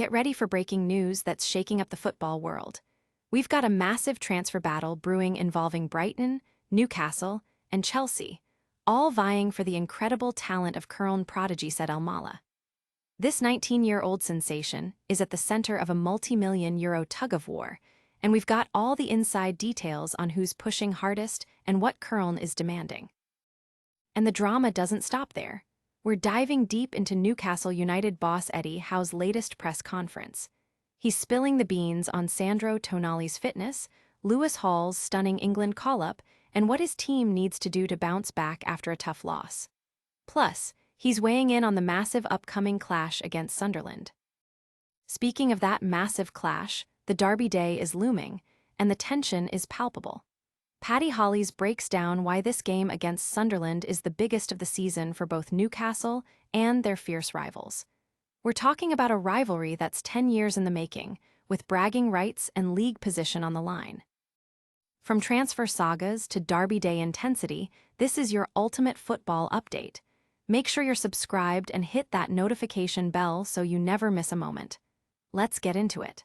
Get ready for breaking news that's shaking up the football world. We've got a massive transfer battle brewing involving Brighton, Newcastle, and Chelsea, all vying for the incredible talent of current prodigy Said Al-Mala. This 19-year-old sensation is at the center of a multi-million euro tug-of-war, and we've got all the inside details on who's pushing hardest and what Köln is demanding. And the drama doesn't stop there. We're diving deep into Newcastle United boss Eddie Howe's latest press conference. He's spilling the beans on Sandro Tonali's fitness, Lewis Hall's stunning England call-up, and what his team needs to do to bounce back after a tough loss. Plus, he's weighing in on the massive upcoming clash against Sunderland. Speaking of that massive clash, the Derby Day is looming, and the tension is palpable. Paddy Hollies breaks down why this game against Sunderland is the biggest of the season for both Newcastle and their fierce rivals. We're talking about a rivalry that's 10 years in the making, with bragging rights and league position on the line. From transfer sagas to Derby Day intensity, this is your ultimate football update. Make sure you're subscribed and hit that notification bell so you never miss a moment. Let's get into it.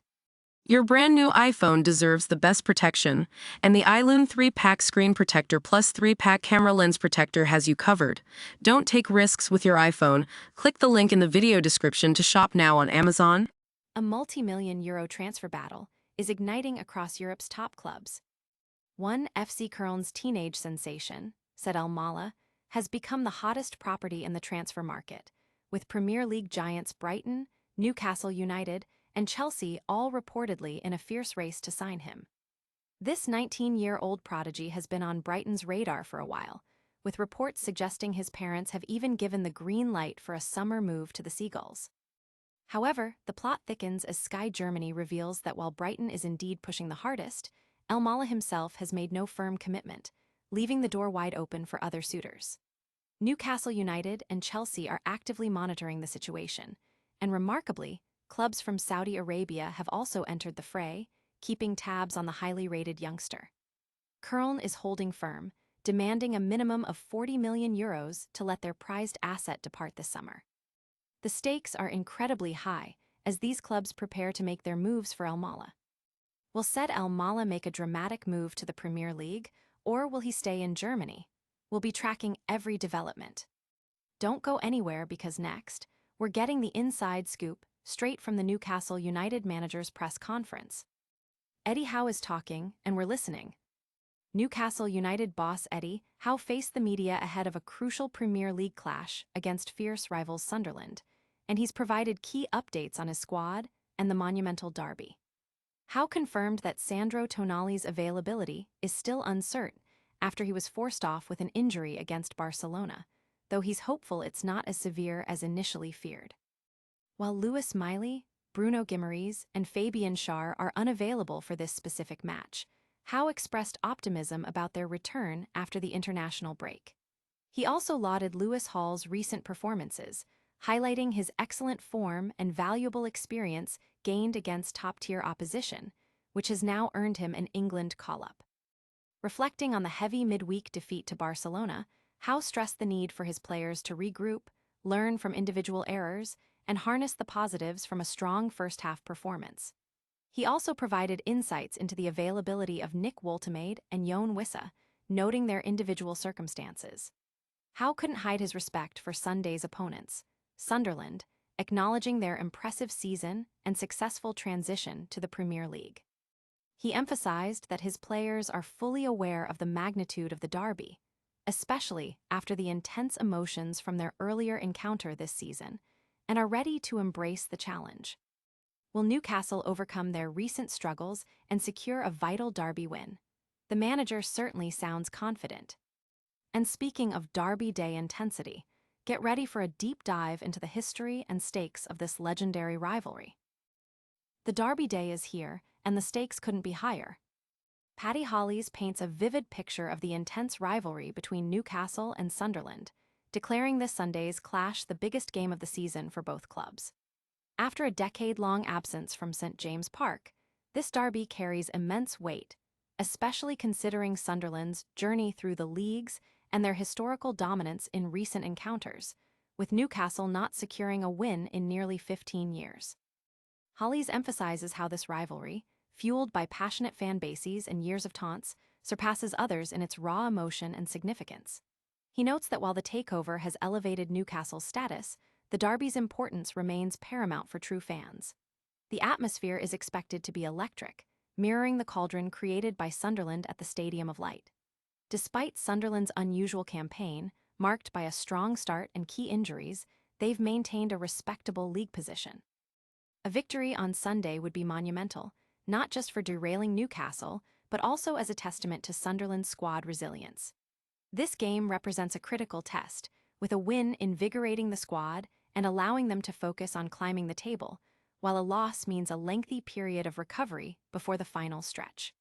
Your brand new iPhone deserves the best protection, and the iLune 3-pack screen protector plus 3-pack camera lens protector has you covered. Don't take risks with your iPhone. Click the link in the video description to shop now on Amazon. A multi-million euro transfer battle is igniting across Europe's top clubs. One FC Köln's teenage sensation, Said Al-Mala, has become the hottest property in the transfer market, with Premier League giants Brighton, Newcastle United, and Chelsea all reportedly in a fierce race to sign him. This 19-year-old prodigy has been on Brighton's radar for a while, with reports suggesting his parents have even given the green light for a summer move to the Seagulls. However, the plot thickens as Sky Germany reveals that while Brighton is indeed pushing the hardest, Al-Mala himself has made no firm commitment, leaving the door wide open for other suitors. Newcastle United and Chelsea are actively monitoring the situation, and remarkably, clubs from Saudi Arabia have also entered the fray, keeping tabs on the highly rated youngster. Köln is holding firm, demanding a minimum of 40 million euros to let their prized asset depart this summer. The stakes are incredibly high as these clubs prepare to make their moves for Al-Mala. Will Said Al-Mala make a dramatic move to the Premier League, or will he stay in Germany? We'll be tracking every development. Don't go anywhere because next, we're getting the inside scoop straight from the Newcastle United manager's press conference. Eddie Howe is talking, and we're listening. Newcastle United boss Eddie Howe faced the media ahead of a crucial Premier League clash against fierce rivals Sunderland, and he's provided key updates on his squad and the monumental derby. Howe confirmed that Sandro Tonali's availability is still uncertain after he was forced off with an injury against Barcelona, though he's hopeful it's not as severe as initially feared. While Lewis Miley, Bruno Guimaraes, and Fabian Schär are unavailable for this specific match, Howe expressed optimism about their return after the international break. He also lauded Lewis Hall's recent performances, highlighting his excellent form and valuable experience gained against top-tier opposition, which has now earned him an England call-up. Reflecting on the heavy midweek defeat to Barcelona, Howe stressed the need for his players to regroup, learn from individual errors, and harness the positives from a strong first-half performance. He also provided insights into the availability of Nick Woltemade and Jon Wissa, noting their individual circumstances. Howe couldn't hide his respect for Sunday's opponents, Sunderland, acknowledging their impressive season and successful transition to the Premier League. He emphasized that his players are fully aware of the magnitude of the derby, especially after the intense emotions from their earlier encounter this season, and are ready to embrace the challenge. Will Newcastle overcome their recent struggles and secure a vital derby win? The manager certainly sounds confident. And speaking of Derby Day intensity, get ready for a deep dive into the history and stakes of this legendary rivalry. The Derby Day is here, and the stakes couldn't be higher. Paddy Hollies paints a vivid picture of the intense rivalry between Newcastle and Sunderland, declaring this Sunday's clash the biggest game of the season for both clubs. After a decade-long absence from St James Park, this derby carries immense weight, especially considering Sunderland's journey through the leagues and their historical dominance in recent encounters, with Newcastle not securing a win in nearly 15 years. Hollies emphasizes how this rivalry, fueled by passionate fan bases and years of taunts, surpasses others in its raw emotion and significance. He notes that while the takeover has elevated Newcastle's status, the derby's importance remains paramount for true fans. The atmosphere is expected to be electric, mirroring the cauldron created by Sunderland at the Stadium of Light. Despite Sunderland's unusual campaign, marked by a strong start and key injuries, they've maintained a respectable league position. A victory on Sunday would be monumental, not just for derailing Newcastle, but also as a testament to Sunderland's squad resilience. This game represents a critical test, with a win invigorating the squad and allowing them to focus on climbing the table, while a loss means a lengthy period of recovery before the final stretch.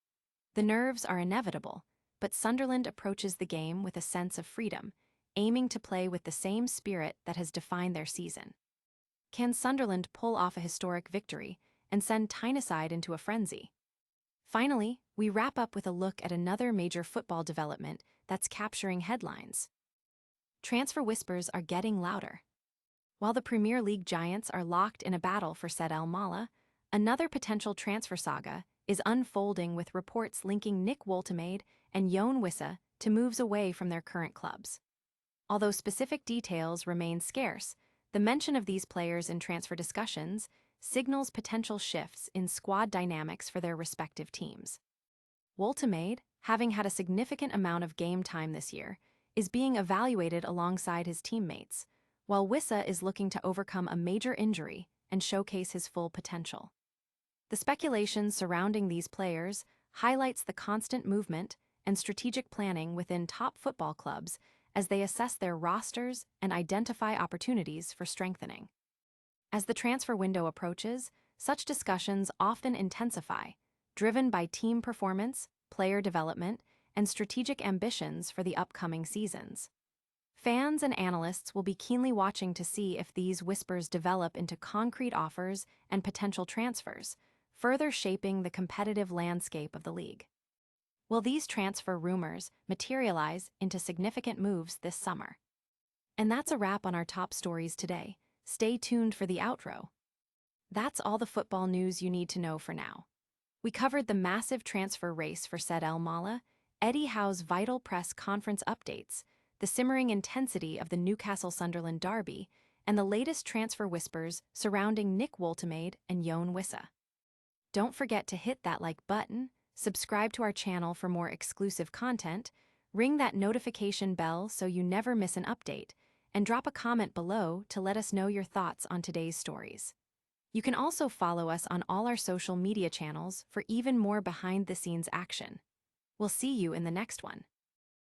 The nerves are inevitable, but Sunderland approaches the game with a sense of freedom, aiming to play with the same spirit that has defined their season. Can Sunderland pull off a historic victory and send Tyneside into a frenzy? Finally, we wrap up with a look at another major football development that's capturing headlines. Transfer whispers are getting louder. While the Premier League giants are locked in a battle for Said El Mala, another potential transfer saga is unfolding with reports linking Nick Woltemade and Yoan Wissa to moves away from their current clubs. Although specific details remain scarce, the mention of these players in transfer discussions signals potential shifts in squad dynamics for their respective teams. Woltemade, having had a significant amount of game time this year, is being evaluated alongside his teammates, while Wissa is looking to overcome a major injury and showcase his full potential. The speculation surrounding these players highlights the constant movement and strategic planning within top football clubs as they assess their rosters and identify opportunities for strengthening. As the transfer window approaches, such discussions often intensify, driven by team performance, player development, and strategic ambitions for the upcoming seasons. Fans and analysts will be keenly watching to see if these whispers develop into concrete offers and potential transfers, further shaping the competitive landscape of the league. Will these transfer rumors materialize into significant moves this summer? And that's a wrap on our top stories today. Stay tuned for the outro. That's all the football news you need to know for now. We covered the massive transfer race for Said El Mala, Eddie Howe's vital press conference updates, the simmering intensity of the Newcastle-Sunderland derby, and the latest transfer whispers surrounding Nick Woltemade and Yoan Wissa. Don't forget to hit that like button, subscribe to our channel for more exclusive content, ring that notification bell so you never miss an update, and drop a comment below to let us know your thoughts on today's stories. You can also follow us on all our social media channels for even more behind-the-scenes action. We'll see you in the next one.